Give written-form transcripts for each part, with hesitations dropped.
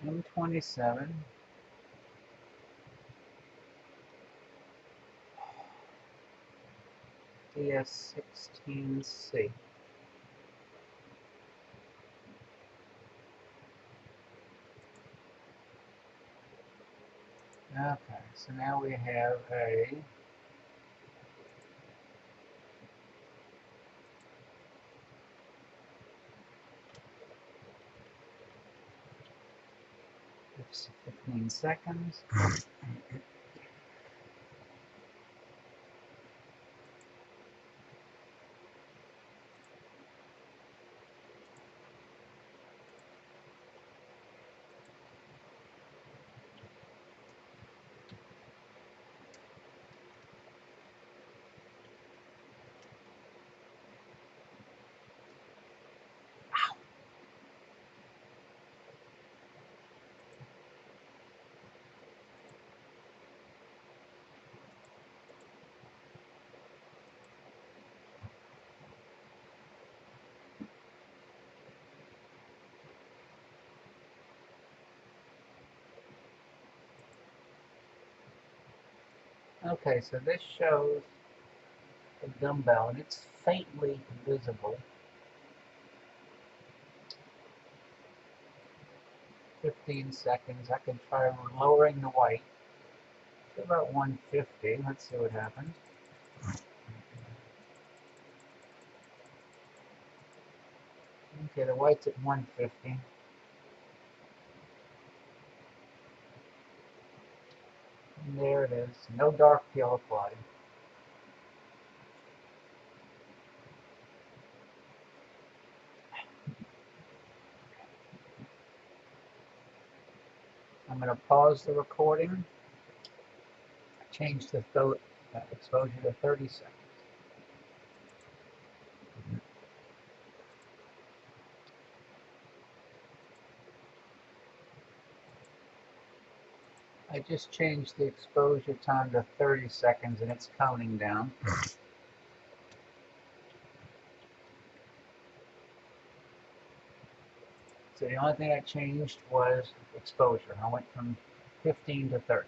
M27 DS16c. Okay, so now we have a it's 15 seconds. Okay, so this shows the dumbbell, and it's faintly visible. 15 seconds. I can try lowering the white to about 150. Let's see what happens. Okay, the white's at 150. And there it is. No dark peel applied. I'm going to pause the recording. Change the exposure to 30 seconds. I just changed the exposure time to 30 seconds and it's counting down. So the only thing I changed was exposure. I went from 15 to 30.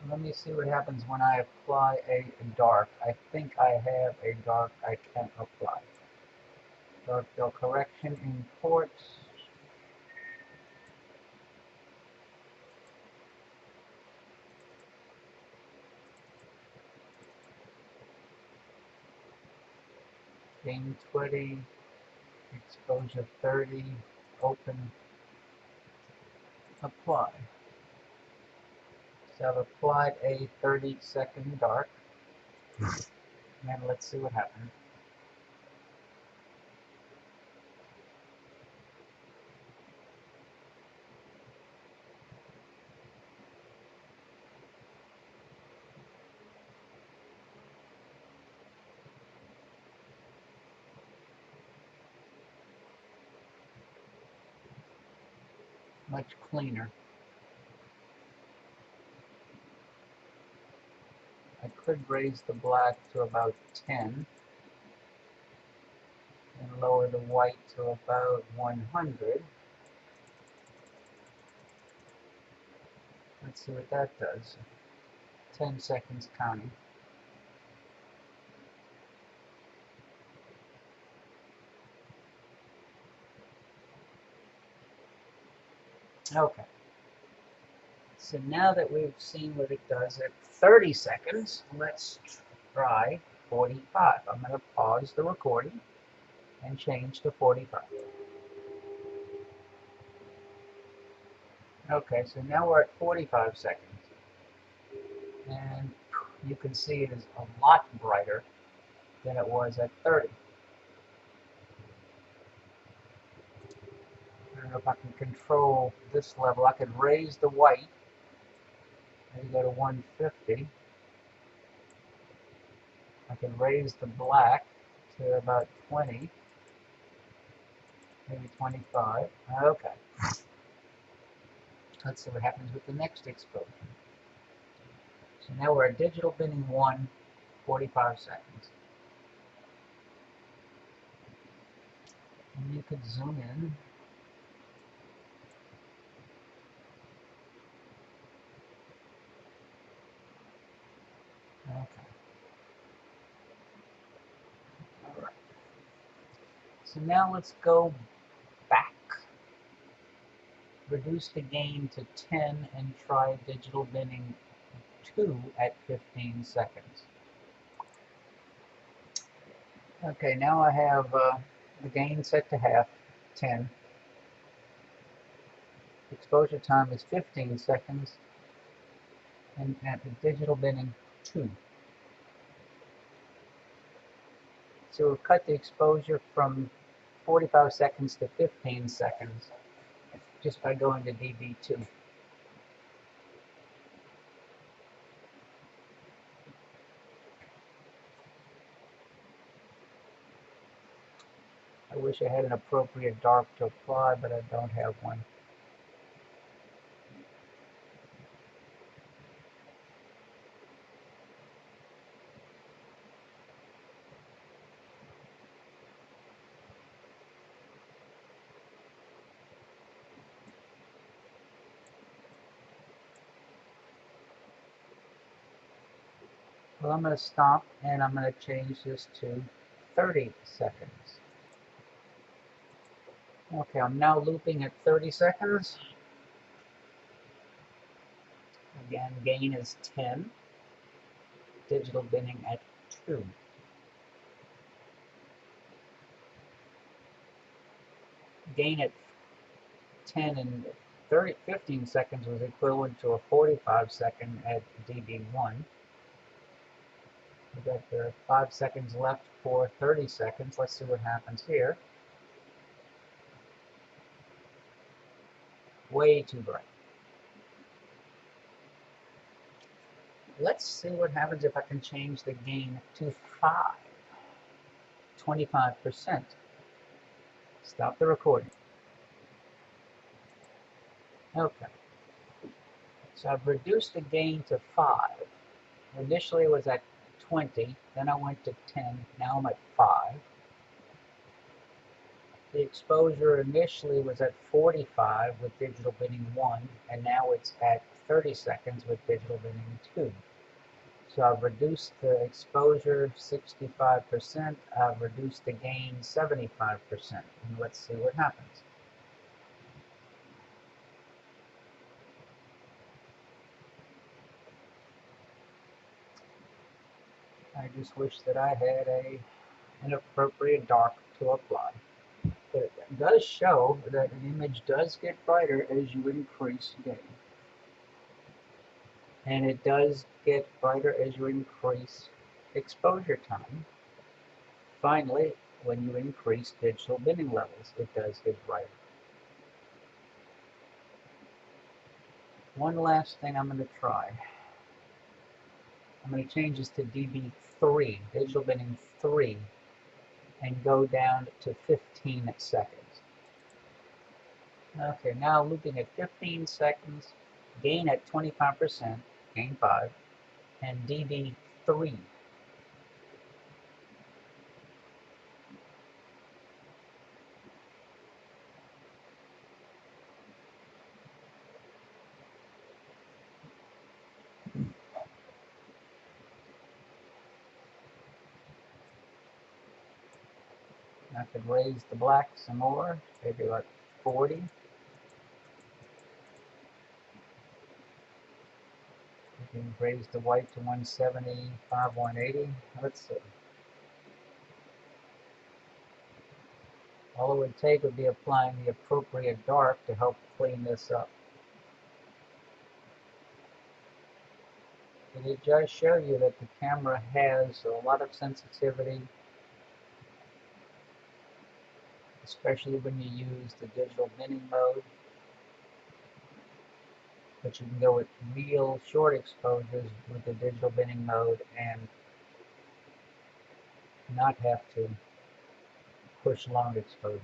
Let me see what happens when I apply a dark. I think I have a dark I can apply. Dark fill correction imports. Gain 20, exposure 30, open, apply. So I've applied a 30-second dark. And let's see what happens. Much cleaner. I could raise the black to about 10 and lower the white to about 100. Let's see what that does. 10 seconds counting. Okay. So now that we've seen what it does at 30 seconds, let's try 45. I'm going to pause the recording and change to 45. Okay, so now we're at 45 seconds. And you can see it is a lot brighter than it was at 30. I don't know if I can control this level. I could raise the white, maybe go to 150. I can raise the black to about 20, maybe 25. Okay. Let's see what happens with the next exposure. So now we're at digital binning 1. 45 seconds. And you could zoom in. Okay. All right. So now let's go back. Reduce the gain to 10 and try digital binning 2 at 15 seconds. Okay, now I have the gain set to half, 10. Exposure time is 15 seconds, and at the digital binning 2. So we'll cut the exposure from 45 seconds to 15 seconds just by going to DB2. I wish I had an appropriate dark to apply, but I don't have one. Well, I'm going to stop and I'm going to change this to 30 seconds. Okay, I'm now looping at 30 seconds. Again, gain is 10. Digital binning at 2. Gain at 10 and 15 seconds was equivalent to a 45 second at DB1. We've got 5 seconds left for 30 seconds. Let's see what happens here. Way too bright. Let's see what happens if I can change the gain to 5. 25%. Stop the recording. Okay. So I've reduced the gain to 5. Initially it was at 20, then I went to 10, now I'm at 5. The exposure initially was at 45 with digital binning 1, and now it's at 30 seconds with digital binning 2. So I've reduced the exposure 65%, I've reduced the gain 75%, and let's see what happens. I just wish that I had an appropriate dark to apply. But it does show that an image does get brighter as you increase gain. And it does get brighter as you increase exposure time. Finally, when you increase digital binning levels, it does get brighter. One last thing I'm going to try. I'm going to change this to DB3, digital binning 3, and go down to 15 seconds. Okay, now looping at 15 seconds, gain at 25%, gain 5, and DB3. I could raise the black some more, maybe like 40. You can raise the white to 175, 180. Let's see. All it would take would be applying the appropriate dark to help clean this up. But it does show you that the camera has a lot of sensitivity, especially when you use the digital binning mode. But you can go with real short exposures with the digital binning mode and not have to push long exposure.